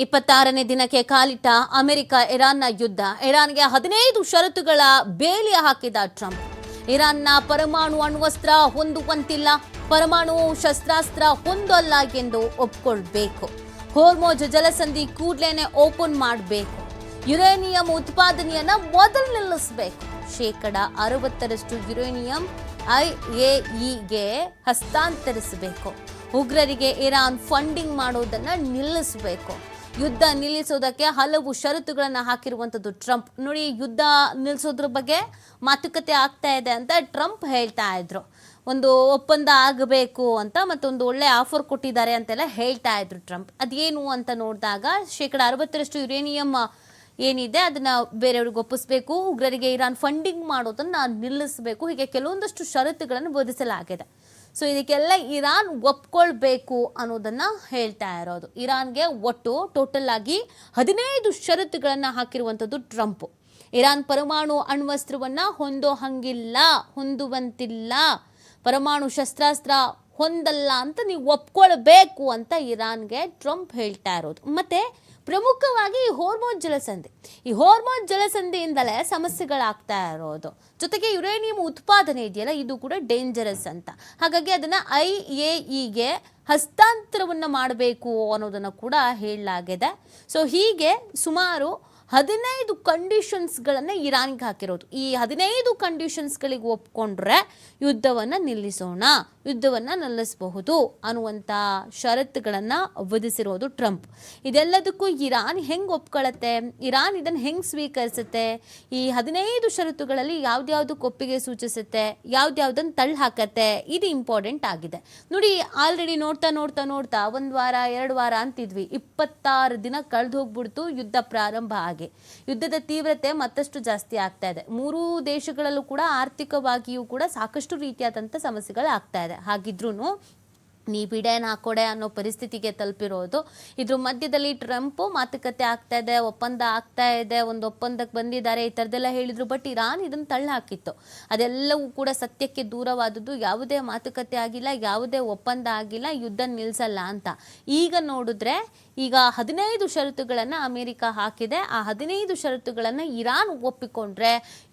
26ನೇ ದಿನಕ್ಕೆ ಕಾಲಿಟ್ಟ ಅಮೆರಿಕ ಇರಾನ್ನ ಯುದ್ಧ. ಇರಾನ್ಗೆ 15 ಷರತ್ತುಗಳ ಬೇಲಿ ಹಾಕಿದ ಟ್ರಂಪ್. ಇರಾನ್ನ ಪರಮಾಣು ಅಣ್ವಸ್ತ್ರ ಹೊಂದುವಂತಿಲ್ಲ, ಪರಮಾಣು ಶಸ್ತ್ರಾಸ್ತ್ರ ಹೊಂದಲ್ಲ ಎಂದು ಒಪ್ಪಿಕೊಳ್ಳಬೇಕು. ಹೋರ್ಮೋಜ್ ಜಲಸಂಧಿ ಕೂಡಲೇ ಓಪನ್ ಮಾಡಬೇಕು. ಯುರೇನಿಯಂ ಉತ್ಪಾದನೆಯನ್ನ ಮೊದಲು ನಿಲ್ಲಿಸಬೇಕು. 60% ಯುರೇನಿಯಂ IAEAಗೆ ಹಸ್ತಾಂತರಿಸಬೇಕು. ಉಗ್ರರಿಗೆ ಇರಾನ್ ಫಂಡಿಂಗ್ ಮಾಡೋದನ್ನ ನಿಲ್ಲಿಸಬೇಕು. ಯುದ್ಧ ನಿಲ್ಲಿಸೋದಕ್ಕೆ ಹಲವು ಷರತ್ತುಗಳನ್ನು ಹಾಕಿರುವಂಥದ್ದು ಟ್ರಂಪ್. ನೋಡಿ, ಯುದ್ಧ ನಿಲ್ಲಿಸೋದ್ರ ಬಗ್ಗೆ ಮಾತುಕತೆ ಆಗ್ತಾ ಇದೆ ಅಂತ ಟ್ರಂಪ್ ಹೇಳ್ತಾ ಇದ್ರು. ಒಂದು ಒಪ್ಪಂದ ಆಗಬೇಕು ಅಂತ ಮತ್ತೊಂದು ಒಳ್ಳೆ ಆಫರ್ ಕೊಟ್ಟಿದ್ದಾರೆ ಅಂತೆಲ್ಲ ಹೇಳ್ತಾ ಇದ್ರು ಟ್ರಂಪ್. ಅದೇನು ಅಂತ ನೋಡಿದಾಗ 60% ಯುರೇನಿಯಂ ಏನಿದೆ ಅದನ್ನ ಬೇರೆಯವ್ರಿಗೆ ಒಪ್ಪಿಸಬೇಕು, ಉಗ್ರರಿಗೆ ಇರಾನ್ ಫಂಡಿಂಗ್ ಮಾಡೋದನ್ನ ನಿಲ್ಲಿಸಬೇಕು, ಹೀಗೆ ಕೆಲವೊಂದಷ್ಟು ಷರತ್ತುಗಳನ್ನು ವಿಧಿಸಲಾಗಿದೆ. ಸೊ ಇದಕ್ಕೆಲ್ಲ ಇರಾನ್ ಒಪ್ಕೊಳ್ಬೇಕು ಅನ್ನೋದನ್ನ ಹೇಳ್ತಾ ಇರೋದು. ಇರಾನ್ಗೆ ಒಟ್ಟು ಟೋಟಲ್ ಆಗಿ 15 ಷರತ್ತುಗಳನ್ನು ಹಾಕಿರುವಂಥದ್ದು ಟ್ರಂಪ್. ಇರಾನ್ ಪರಮಾಣು ಅಣ್ವಸ್ತ್ರವನ್ನ ಹೊಂದುವಂತಿಲ್ಲ, ಪರಮಾಣು ಶಸ್ತ್ರಾಸ್ತ್ರ ಹೊಂದಲ್ಲ ಅಂತ ನೀವು ಒಪ್ಕೊಳ್ಬೇಕು ಅಂತ ಇರಾನ್ಗೆ ಟ್ರಂಪ್ ಹೇಳ್ತಾ ಇರೋದು. ಮತ್ತೆ ಪ್ರಮುಖವಾಗಿ ಈ ಹೋರ್ಮೋಜ್ ಜಲಸಂಧಿಯಿಂದಲೇ ಸಮಸ್ಯೆಗಳಾಗ್ತಾ ಇರೋದು. ಜೊತೆಗೆ ಯುರೇನಿಯಂ ಉತ್ಪಾದನೆ ಇದೆಯಲ್ಲ, ಇದು ಕೂಡ ಡೇಂಜರಸ್ ಅಂತ. ಹಾಗಾಗಿ ಅದನ್ನ IAEAಗೆ ಹಸ್ತಾಂತರವನ್ನು ಮಾಡಬೇಕು ಅನ್ನೋದನ್ನು ಕೂಡ ಹೇಳಲಾಗಿದೆ. ಸೊ ಹೀಗೆ ಸುಮಾರು 15 ಕಂಡೀಷನ್ಸ್ಗಳನ್ನು ಇರಾನ್ಗೆ ಹಾಕಿರೋದು. ಈ 15 ಕಂಡೀಷನ್ಸ್ಗಳಿಗೆ ಒಪ್ಕೊಂಡ್ರೆ ಯುದ್ಧವನ್ನು ನಿಲ್ಲಿಸಬಹುದು ಅನ್ನುವಂಥ ಷರತ್ತುಗಳನ್ನು ವಿಧಿಸಿರೋದು ಟ್ರಂಪ್. ಇದೆಲ್ಲದಕ್ಕೂ ಇರಾನ್ ಹೆಂಗೆ ಒಪ್ಕೊಳ್ಳುತ್ತೆ, ಇರಾನ್ ಇದನ್ನು ಹೆಂಗೆ ಸ್ವೀಕರಿಸುತ್ತೆ, ಈ 15 ಷರತ್ತುಗಳಲ್ಲಿ ಯಾವ್ದ್ಯಾವ್ದಕ್ಕೆ ಒಪ್ಪಿಗೆ ಸೂಚಿಸುತ್ತೆ, ಯಾವ್ದ್ಯಾವ್ದನ್ನು ತಳ್ಳಿ ಹಾಕತ್ತೆ, ಇದು ಇಂಪಾರ್ಟೆಂಟ್ ಆಗಿದೆ. ನೋಡಿ, ಆಲ್ರೆಡಿ ನೋಡ್ತಾ 1 ವಾರ 2 ವಾರ ಅಂತಿದ್ವಿ, 26 ದಿನ ಕಳೆದು ಹೋಗ್ಬಿಡ್ತು ಯುದ್ಧ ಪ್ರಾರಂಭ ಆಗಿ. ಯುದ್ಧದ ತೀವ್ರತೆ ಮತ್ತಷ್ಟು ಜಾಸ್ತಿ ಆಗ್ತಾ ಇದೆ. 3 ದೇಶಗಳಲ್ಲೂ ಕೂಡ ಆರ್ಥಿಕವಾಗಿಯೂ ಕೂಡ ಸಾಕಷ್ಟು ರೀತಿಯಾದಂಥ ಸಮಸ್ಯೆಗಳು ಆಗ್ತಾ ಇದೆ. ಹಾಗಿದ್ರೂ ನೀ ಬಿಡೇನ್ ಹಾಕೊಡೆ ಅನ್ನೋ ಪರಿಸ್ಥಿತಿಗೆ ತಲುಪಿರೋದು. ಇದ್ರ ಮಧ್ಯದಲ್ಲಿ ಟ್ರಂಪ್ ಮಾತುಕತೆ ಆಗ್ತಾ ಇದೆ, ಒಪ್ಪಂದ ಆಗ್ತಾ ಇದೆ, ಒಂದು ಒಪ್ಪಂದಕ್ಕೆ ಬಂದಿದ್ದಾರೆ, ಈ ಥರದ್ದೆಲ್ಲ ಹೇಳಿದ್ರು. ಬಟ್ ಇರಾನ್ ಇದನ್ನು ತಳ್ಳಿ ಹಾಕಿತ್ತು. ಅದೆಲ್ಲವೂ ಕೂಡ ಸತ್ಯಕ್ಕೆ ದೂರವಾದದ್ದು. ಯಾವುದೇ ಮಾತುಕತೆ ಆಗಿಲ್ಲ, ಯಾವುದೇ ಒಪ್ಪಂದ ಆಗಿಲ್ಲ, ಯುದ್ಧ ನಿಲ್ಲಿಸಲ್ಲ ಅಂತ. ಈಗ ನೋಡಿದ್ರೆ ಈಗ 15 ಷರತ್ತುಗಳನ್ನು ಅಮೆರಿಕ ಹಾಕಿದೆ. ಆ 15 ಷರತ್ತುಗಳನ್ನು ಇರಾನ್ ಒಪ್ಪಿಕೊಂಡ್ರೆ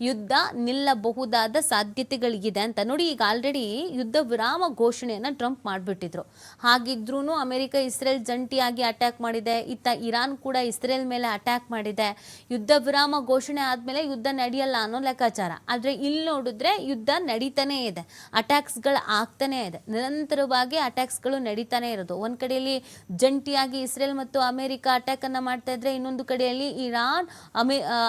ಯುದ್ಧ ನಿಲ್ಲಬಹುದಾದ ಸಾಧ್ಯತೆಗಳಿಗಿದೆ ಅಂತ. ನೋಡಿ, ಈಗ ಆಲ್ರೆಡಿ ಯುದ್ಧ ವಿರಾಮ ಘೋಷಣೆಯನ್ನು ಟ್ರಂಪ್ ಮಾಡಿಬಿಟ್ಟಿದ್ರು. ಹಾಗಿದ್ರೂ ಅಮೆರಿಕ ಇಸ್ರೇಲ್ ಜಂಟಿಯಾಗಿ ಅಟ್ಯಾಕ್ ಮಾಡಿದೆ, ಇತ್ತ ಇರಾನ್ ಕೂಡ ಇಸ್ರೇಲ್ ಮೇಲೆ ಅಟ್ಯಾಕ್ ಮಾಡಿದೆ. ಯುದ್ಧ ವಿರಾಮ ಘೋಷಣೆ ಆದಮೇಲೆ ಯುದ್ಧ ನಡೆಯಲ್ಲ ಅನ್ನೋ ಲೆಕ್ಕಾಚಾರ. ಆದರೆ ಇಲ್ಲಿ ನೋಡಿದ್ರೆ ಯುದ್ಧ ನಡೀತಾನೇ ಇದೆ, ಅಟ್ಯಾಕ್ಸ್ಗಳು ಆಗ್ತಾನೇ ಇದೆ, ನಿರಂತರವಾಗಿ ಅಟ್ಯಾಕ್ಸ್ಗಳು ನಡೀತಾನೆ ಇರೋದು. ಒಂದು ಕಡೆಯಲ್ಲಿ ಜಂಟಿಯಾಗಿ ಇಸ್ರೇಲ್ ಮತ್ತು ಅಮೆರಿಕ ಅಟ್ಯಾಕ್ ಅನ್ನ ಮಾಡ್ತಾ ಇದ್ರೆ, ಇನ್ನೊಂದು ಕಡೆಯಲ್ಲಿ ಇರಾನ್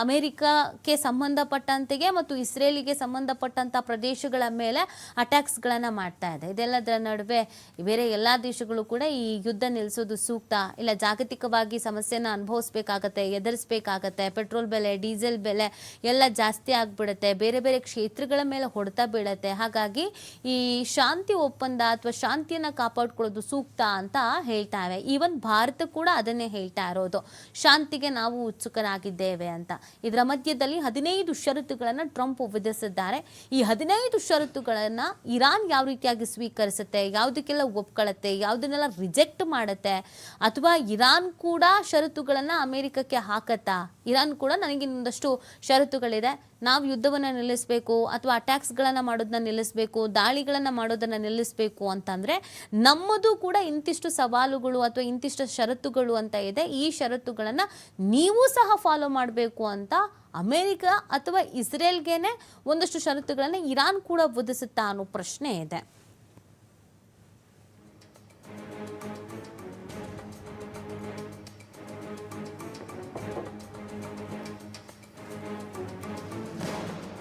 ಅಮೆರಿಕಕ್ಕೆ ಸಂಬಂಧಪಟ್ಟಂತೆಗೆ ಮತ್ತು ಇಸ್ರೇಲಿಗೆ ಸಂಬಂಧಪಟ್ಟಂತ ಪ್ರದೇಶಗಳ ಮೇಲೆ ಅಟ್ಯಾಕ್ಸ್ ಗಳನ್ನ ಮಾಡ್ತಾ ಇದೆ. ಇದೆಲ್ಲದರ ನಡುವೆ ಬೇರೆ ಎಲ್ಲಾ ದೇಶಗಳು ಕೂಡ ಈ ಯುದ್ಧ ನಿಲ್ಲಿಸೋದು ಸೂಕ್ತ ಇಲ್ಲ, ಜಾಗತಿಕವಾಗಿ ಸಮಸ್ಯೆನ ಅನುಭವಿಸ್ಬೇಕಾಗತ್ತೆ, ಎದುರಿಸಬೇಕಾಗತ್ತೆ, ಪೆಟ್ರೋಲ್ ಬೆಲೆ, ಡೀಸೆಲ್ ಬೆಲೆ ಎಲ್ಲ ಜಾಸ್ತಿ ಆಗ್ಬಿಡುತ್ತೆ, ಬೇರೆ ಬೇರೆ ಕ್ಷೇತ್ರಗಳ ಮೇಲೆ ಹೊಡೆತ ಬೀಳತ್ತೆ. ಹಾಗಾಗಿ ಈ ಶಾಂತಿ ಒಪ್ಪಂದ ಅಥವಾ ಶಾಂತಿಯನ್ನ ಕಾಪಾಡ್ಕೊಳ್ಳೋದು ಸೂಕ್ತ ಅಂತ ಹೇಳ್ತಾವೆ. ಈವನ್ ಭಾರತ ಕೂಡ ಅದನ್ನೇ ಹೇಳ್ತಾ ಇರೋದು, ಶಾಂತಿಗೆ ನಾವು ಉತ್ಸುಕರಾಗಿದ್ದೇವೆ ಅಂತ. ಇದರ ಮಧ್ಯದಲ್ಲಿ 15 ಷರತ್ತುಗಳನ್ನು ಟ್ರಂಪ್ ವಿಧಿಸಿದ್ದಾರೆ. ಈ 15 ಷರತ್ತುಗಳನ್ನು ಇರಾನ್ ಯಾವ ರೀತಿಯಾಗಿ ಸ್ವೀಕರಿಸುತ್ತೆ, ಯಾವುದಕ್ಕೆಲ್ಲ ಒಪ್ಕೊಳ್ಳುತ್ತೆ, ಯಾವುದನ್ನೆಲ್ಲ ರಿಜೆಕ್ಟ್ ಮಾಡುತ್ತೆ, ಅಥವಾ ಇರಾನ್ ಕೂಡ ಷರತ್ತುಗಳನ್ನು ಅಮೆರಿಕಕ್ಕೆ ಹಾಕತ್ತಾ, ಇರಾನ್ ಕೂಡ ನನಗೆ ಇನ್ನೊಂದಷ್ಟು ಷರತ್ತುಗಳಿದೆ, ನಾವು ಯುದ್ಧವನ್ನು ನಿಲ್ಲಿಸಬೇಕು ಅಥವಾ ಅಟ್ಯಾಕ್ಸ್ಗಳನ್ನು ಮಾಡೋದನ್ನ ನಿಲ್ಲಿಸಬೇಕು, ದಾಳಿಗಳನ್ನು ಮಾಡೋದನ್ನು ನಿಲ್ಲಿಸಬೇಕು ಅಂತಂದರೆ ನಮ್ಮದು ಕೂಡ ಇಂತಿಷ್ಟು ಸವಾಲುಗಳು ಅಥವಾ ಇಂತಿಷ್ಟು ಷರತ್ತುಗಳು ಅಂತ ಇದೆ, ಈ ಷರತ್ತುಗಳನ್ನು ನೀವು ಸಹ ಫಾಲೋ ಮಾಡಬೇಕು ಅಂತ ಅಮೆರಿಕ ಅಥವಾ ಇಸ್ರೇಲ್ಗೇನೆ ಒಂದಷ್ಟು ಷರತ್ತುಗಳನ್ನು ಇರಾನ್ ಕೂಡ ವಿಧಿಸುತ್ತಾ ಅನ್ನೋ ಪ್ರಶ್ನೆ ಇದೆ.